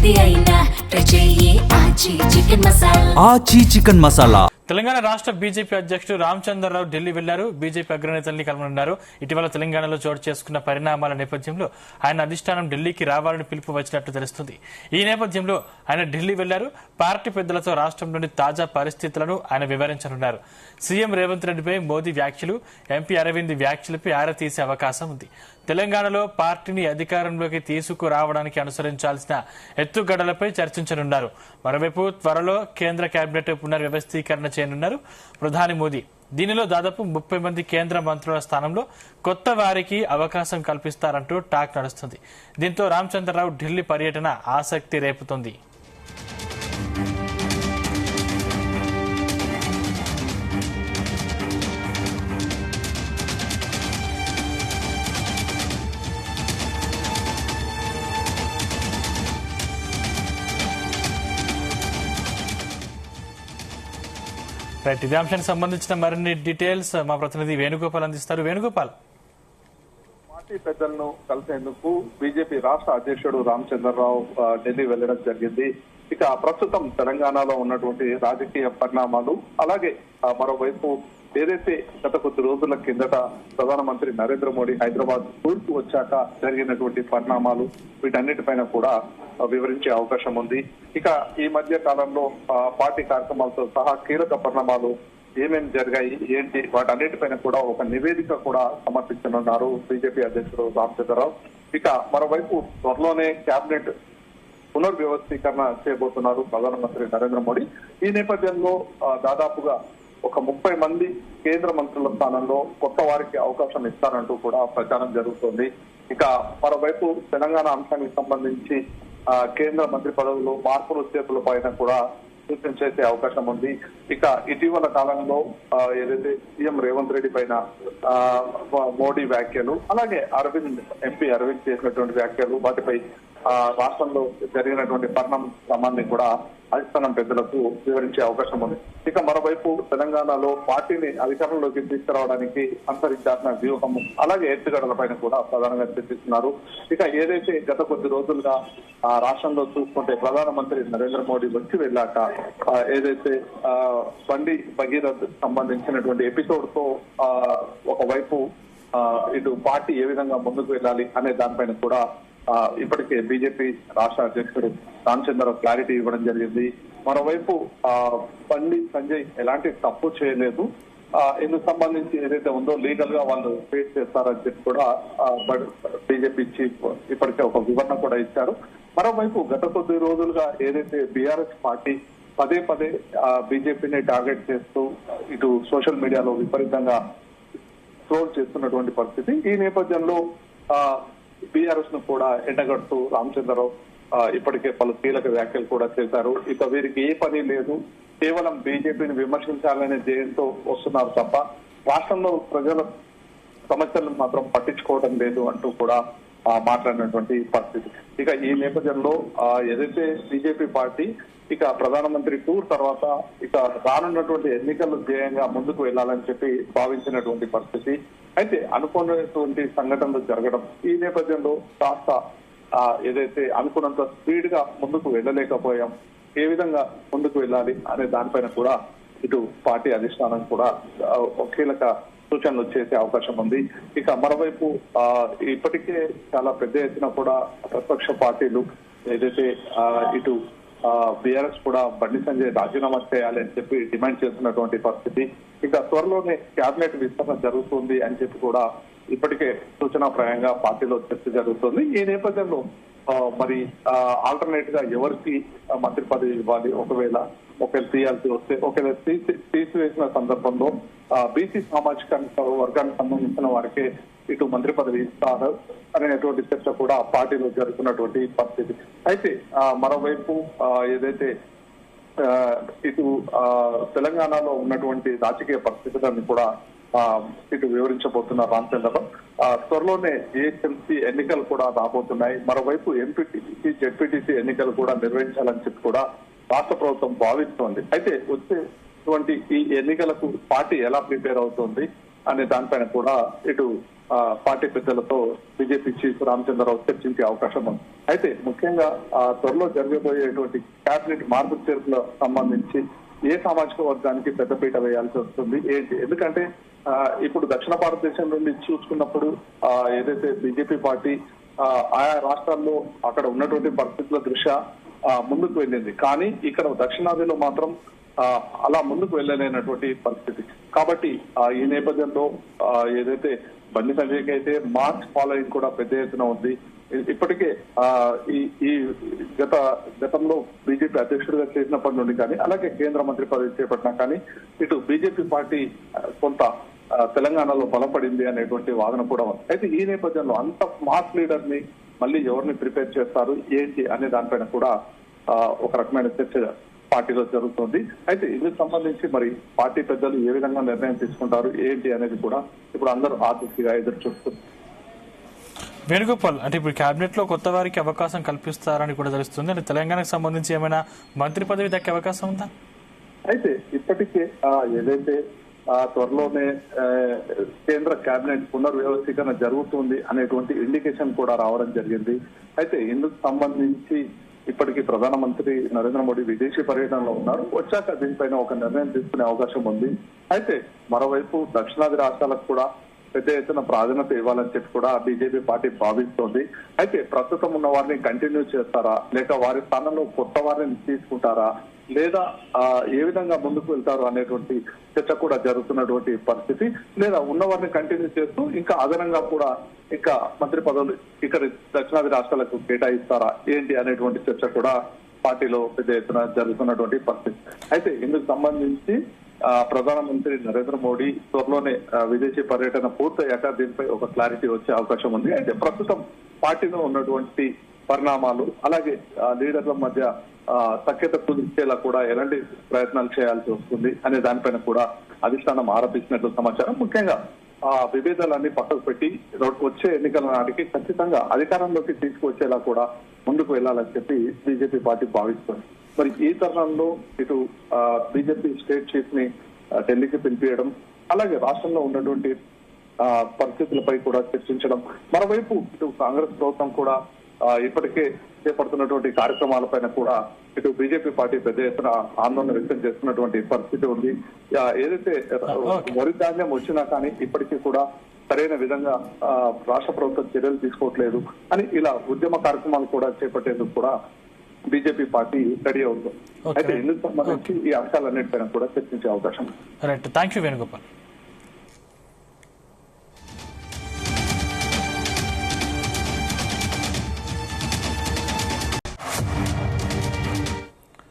ఏది అయినా ట్రై చెయ్యి ఆచి చికెన్ మసాలా. తెలంగాణ రాష్ట్ర బీజేపీ అధ్యక్షుడు రామచంద్రరావు ఢిల్లీ వెళ్లారు. బీజేపీ అగ్రనేతల్ని కలవనున్నారు. ఇటీవల తెలంగాణలో చోటు చేసుకున్న పరిణామాల నేపథ్యంలో ఆయన అధిష్టానం ఢిల్లీకి రావాలని పిలుపు వచ్చినట్లు తెలుస్తుంది. ఈ నేపథ్యంలో ఆయన ఢిల్లీ వెళ్లారు. పార్టీ పెద్దలతో రాష్ట్రంలోని తాజా పరిస్థితులను ఆయన వివరించనున్నారు. సీఎం రేవంత్ రెడ్డిపై మోదీ వ్యాఖ్యలు, ఎంపీ అరవింద్ వ్యాఖ్యలపై ఆరా తీసే అవకాశం ఉంది. తెలంగాణలో పార్టీని అధికారంలోకి తీసుకురావడానికి అనుసరించాల్సిన ఎత్తుగడలపై చర్చించనున్నారు. మరోవైపు త్వరలో కేంద్ర కేబినెట్ పునర్వ్యవస్థీకరణ చేయనున్నారు ప్రధాని మోదీ. దీనిలో దాదాపు 30 మంది కేంద్ర మంత్రుల స్థానంలో కొత్త వారికి అవకాశం కల్పిస్తారంటూ టాక్ నడుస్తుంది. దీంతో రామచంద్రరావు ఢిల్లీ పర్యటన ఆసక్తి రేపుతోంది. రైట్, ఇదే అంశానికి సంబంధించిన మరిన్ని డీటెయిల్స్ మా ప్రతినిధి వేణుగోపాల్ అందిస్తారు. వేణుగోపాల్, పార్టీ పెద్దలను కలిసేందుకు బీజేపీ రాష్ట్ర అధ్యక్షుడు రామచంద్రరావు ఢిల్లీ వెళ్లడం జరిగింది. ఇక ప్రస్తుతం తెలంగాణలో ఉన్నటువంటి రాజకీయ పరిణామాలు, అలాగే మరోవైపు ఏదైతే గత కొద్ది రోజుల కిందట ప్రధానమంత్రి నరేంద్ర మోడీ హైదరాబాద్ కూర్పు వచ్చాక జరిగినటువంటి పరిణామాలు, వీటన్నిటిపైన కూడా వివరించే అవకాశం ఉంది. ఇక ఈ మధ్య కాలంలో పార్టీ కార్యక్రమాలతో సహా కీలక పరిణామాలు ఏమేమి జరిగాయి, ఏంటి, వాటన్నిటిపైన కూడా ఒక నివేదిక కూడా సమర్పించనున్నారు బీజేపీ అధ్యక్షుడు రామచంద్రరావు. ఇక మరోవైపు త్వరలోనే కేబినెట్ పునర్వ్యవస్థీకరణ చేయబోతున్నారు ప్రధానమంత్రి నరేంద్ర మోడీ. ఈ నేపథ్యంలో దాదాపుగా ఒక 30 మంది కేంద్ర మంత్రుల స్థానంలో కొత్త వారికి అవకాశం ఇస్తారంటూ కూడా ప్రచారం జరుగుతోంది. ఇక మరోవైపు తెలంగాణ అంశానికి సంబంధించి కేంద్ర మంత్రి పదవులు మార్పులు చేతుల పైన కూడా సూచన చేసే అవకాశం ఉంది. ఇక ఇటీవల కాలంలో ఏదైతే సీఎం రేవంత్ రెడ్డి పైన మోడీ వ్యాఖ్యలు, అలాగే ఎంపీ అరవింద్ చేసినటువంటి వ్యాఖ్యలు, వాటిపై రాష్ట్రంలో జరిగినటువంటి పరిణామాన్ని కూడా అధిష్టానం పెద్దలకు వివరించే అవకాశం ఉంది. ఇక మరోవైపు తెలంగాణలో పార్టీని అధికారంలోకి తీసుకురావడానికి అనుసరించాల్సిన వ్యూహం, అలాగే ఎత్తుగడలపైన కూడా ప్రధానంగా చర్చిస్తున్నారు. ఇక ఏదైతే గత కొద్ది రోజులుగా రాష్ట్రంలో చూసుకుంటే ప్రధానమంత్రి నరేంద్ర మోడీ వచ్చి వెళ్ళాక ఏదైతే బండి భగీరథ్ సంబంధించినటువంటి ఎపిసోడ్ తో ఒకవైపు ఇటు పార్టీ ఏ విధంగా ముందుకు వెళ్ళాలి అనే దానిపైన కూడా ఇప్పటికే బీజేపీ రాష్ట్ర అధ్యక్షుడు రామచంద్రరావు క్లారిటీ ఇవ్వడం జరిగింది. మరోవైపు బండి సంజయ్ ఎలాంటి తప్పు చేయలేదు, ఇందుకు సంబంధించి ఏదైతే ఉందో లీగల్ గా వాళ్ళు ఫేస్ చేస్తారని చెప్పి కూడా బీజేపీ చీఫ్ ఇప్పటికే ఒక వివరణ కూడా ఇచ్చారు. మరోవైపు గత కొద్ది రోజులుగా ఏదైతే బీఆర్ఎస్ పార్టీ పదే బీజేపీని టార్గెట్ చేస్తూ ఇటు సోషల్ మీడియాలో విపరీతంగా ట్రోల్ చేస్తున్నటువంటి పరిస్థితి. ఈ నేపథ్యంలో బీఆర్ఎస్ ను కూడా ఎండగడుతూ రామచంద్రరావు ఇప్పటికే పలు కీలక వ్యాఖ్యలు కూడా చేశారు. ఇక వీరికి ఏ పని లేదు, కేవలం బీజేపీని విమర్శించాలనే ధ్యేయంతో వస్తున్నారు తప్ప రాష్ట్రంలో ప్రజల సమస్యలను మాత్రం పట్టించుకోవడం లేదు అంటూ కూడా మాట్లాడినటువంటి పరిస్థితి. ఇక ఈ నేపథ్యంలో ఏదైతే బీజేపీ పార్టీ ఇక ప్రధానమంత్రి టూర్ తర్వాత ఇక రానున్నటువంటి ఎన్నికలు ధ్యేయంగా ముందుకు వెళ్లాలని చెప్పి భావించినటువంటి పరిస్థితి. అయితే అనుకున్నటువంటి సంఘటనలు జరగడం, ఈ నేపథ్యంలో కాస్త ఏదైతే అనుకున్నంత స్పీడ్ గా ముందుకు వెళ్ళలేకపోయాం, ఏ విధంగా ముందుకు వెళ్ళాలి అనే దానిపైన కూడా ఇటు పార్టీ అధిష్టానం కూడా కీలక సూచనలు చేసే అవకాశం ఉంది. ఇక మరోవైపు ఇప్పటికే చాలా పెద్ద ఎత్తున కూడా ప్రతిపక్ష పార్టీలు ఏదైతే ఇటు బీఆర్ఎస్ కూడా బండి సంజయ్ రాజీనామా చేయాలి అని చెప్పి డిమాండ్ చేస్తున్నటువంటి పరిస్థితి. ఇక త్వరలోనే కేబినెట్ విస్తరణ జరుగుతుంది అని చెప్పి కూడా ఇప్పటికే సూచనాప్రాయంగా పార్టీలో చర్చ జరుగుతుంది. ఈ నేపథ్యంలో మరి ఆల్టర్నేట్ గా ఎవరికి మంత్రి పదవి ఇవ్వాలి, ఒకవేళ తీయాల్సి వస్తే, ఒకవేళ తీసివేసిన సందర్భంలో బీసీ సామాజిక వర్గానికి సంబంధించిన వారికే ఇటు మంత్రి పదవి ఇస్తారు అనేటువంటి చర్చ కూడా పార్టీలో జరుగుతున్నటువంటి పరిస్థితి. అయితే మరోవైపు ఏదైతే ఇటు తెలంగాణలో ఉన్నటువంటి రాజకీయ పరిస్థితులను కూడా ఇటు వివరించబోతున్న రామచంద్రరావు. త్వరలోనే జిహెచ్ఎంసీ ఎన్నికలు కూడా రాబోతున్నాయి. మరోవైపు ఎంపీటీసీ, జెడ్పీటీసీ ఎన్నికలు కూడా నిర్వహించాలని చెప్పి కూడా రాష్ట్ర ప్రభుత్వం భావిస్తోంది. అయితే వచ్చేటువంటి ఈ ఎన్నికలకు పార్టీ ఎలా ప్రిపేర్ అవుతుంది, అనే దానిపైన కూడా ఇటు పార్టీ పెద్దలతో బీజేపీ చీఫ్ రామచంద్రరావు చర్చించే అవకాశం ఉంది. అయితే ముఖ్యంగా త్వరలో జరగబోయేటువంటి కేబినెట్ మార్పు చేర్పులకు సంబంధించి ఏ సామాజిక వర్గానికి పెద్దపీట వేయాల్సి వస్తుంది ఏంటి, ఎందుకంటే ఇప్పుడు దక్షిణ భారతదేశం నుండి చూసుకున్నప్పుడు ఏదైతే బీజేపీ పార్టీ ఆయా రాష్ట్రాల్లో అక్కడ ఉన్నటువంటి పరిస్థితుల దృష్ట్యా ముందుకు వెళ్ళింది. కానీ ఇక్కడ దక్షిణాదిలో మాత్రం అలా ముందుకు వెళ్ళలేనటువంటి పరిస్థితి. కాబట్టి ఈ నేపథ్యంలో ఏదైతే బండి సంజయ్కి అయితే మార్చ్ ఫాలోయింగ్ కూడా పెద్ద ఎత్తున ఉంది. ఇప్పటికే ఈ గతంలో బీజేపీ అధ్యక్షుడిగా చేసినప్పటి నుండి కానీ అలాగే కేంద్ర మంత్రి పదవి చేపట్టినా కానీ ఇటు బీజేపీ పార్టీ కొంత తెలంగాణలో బలపడింది అనేటువంటి వాదన కూడా ఉంది. అయితే ఈ నేపథ్యంలో అంత మాస్ లీడర్ ని మళ్ళీ ఎవరిని ప్రిపేర్ చేస్తారు ఏంటి అనే దానిపైన కూడా ఒక రకమైన చర్చ పార్టీలో జరుగుతుంది. అయితే ఇందుకు సంబంధించి మరి పార్టీ పెద్దలు ఏ విధంగా నిర్ణయం తీసుకుంటారు ఏంటి అనేది కూడా ఇప్పుడు అందరూ ఆసక్తిగా ఎదురు చూస్తున్నారు. వేణుగోపాల్, అంటే ఇప్పుడు కేబినెట్ లో కొత్త వారికి అవకాశం కల్పిస్తారని కూడా తెలుస్తుంది. అంటే తెలంగాణకు సంబంధించి ఏమైనా మంత్రి పదవి దక్కే అవకాశం ఉందా? అయితే ఇప్పటికే ఏదైతే త్వరలోనే కేంద్ర కేబినెట్ పునర్వ్యవస్థీకరణ జరుగుతుంది అనేటువంటి ఇండికేషన్ కూడా రావడం జరిగింది. అయితే ఇందుకు సంబంధించి ఇప్పటికీ ప్రధానమంత్రి నరేంద్ర మోడీ విదేశీ పర్యటనలో ఉన్నారు. వచ్చాక దీనిపైన ఒక నిర్ణయం తీసుకునే అవకాశం ఉంది. అయితే మరోవైపు దక్షిణాది రాష్ట్రాలకు కూడా పెద్ద ఎత్తున ప్రాధాన్యత ఇవ్వాలని చెప్పి కూడా బీజేపీ పార్టీ భావిస్తోంది. అయితే ప్రస్తుతం ఉన్న వారిని కంటిన్యూ చేస్తారా, లేక వారి స్థానంలో కొత్త వారిని తీసుకుంటారా, లేదా ఏ విధంగా ముందుకు వెళ్తారు అనేటువంటి చర్చ కూడా జరుగుతున్నటువంటి పరిస్థితి. లేదా ఉన్న వారిని కంటిన్యూ చేస్తూ ఇంకా అదనంగా కూడా ఇంకా మంత్రి పదవులు ఇక్కడ దక్షిణాది రాష్ట్రాలకు కేటాయిస్తారా ఏంటి అనేటువంటి చర్చ కూడా పార్టీలో పెద్ద ఎత్తున జరుగుతున్నటువంటి పరిస్థితి. అయితే ఇందుకు సంబంధించి ప్రధానమంత్రి నరేంద్ర మోడీ త్వరలోనే విదేశీ పర్యటన పూర్తయ్యాక దీనిపై ఒక క్లారిటీ వచ్చే అవకాశం ఉంది. అయితే ప్రస్తుతం పార్టీలో ఉన్నటువంటి పరిణామాలు అలాగే లీడర్ల మధ్య సఖ్యత కుదిర్చేలా కూడా ఎలాంటి ప్రయత్నాలు చేయాల్సి వస్తుంది అనే దానిపైన కూడా అధిష్టానం ఆరోపించినట్లు సమాచారం. ముఖ్యంగా విభేదాలన్నీ పక్కకు పెట్టి వచ్చే ఎన్నికల నాటికి ఖచ్చితంగా అధికారంలోకి తీసుకువచ్చేలా కూడా ముందుకు వెళ్లాలని చెప్పి బీజేపీ పార్టీ భావిస్తుంది. మరి ఈ తరుణంలో ఇటు బీజేపీ స్టేట్ చీఫ్ ని ఢిల్లీకి పిలిపియడం, అలాగే రాష్ట్రంలో ఉన్నటువంటి పరిస్థితులపై కూడా చర్చించడం, మరోవైపు ఇటు కాంగ్రెస్ ప్రభుత్వం కూడా ఇప్పటికే చేపడుతున్నటువంటి కార్యక్రమాలపైన కూడా ఇటు బీజేపీ పార్టీ పెద్ద ఎత్తున ఆందోళన వ్యక్తం చేస్తున్నటువంటి పరిస్థితి ఉంది. ఏదైతే వరి ధాన్యం వచ్చినా కానీ ఇప్పటికీ కూడా సరైన విధంగా రాష్ట్ర ప్రభుత్వం చర్యలు తీసుకోవట్లేదు అని ఇలా ఉద్యమ కార్యక్రమాలు కూడా చేపట్టేందుకు కూడా బీజేపీ పార్టీ రెడీ అవుతుంది. అయితే ఇందుకు సంబంధించి ఈ అంశాలన్నిటిపైన కూడా చర్చించే అవకాశం. Right, thank you Venugopal.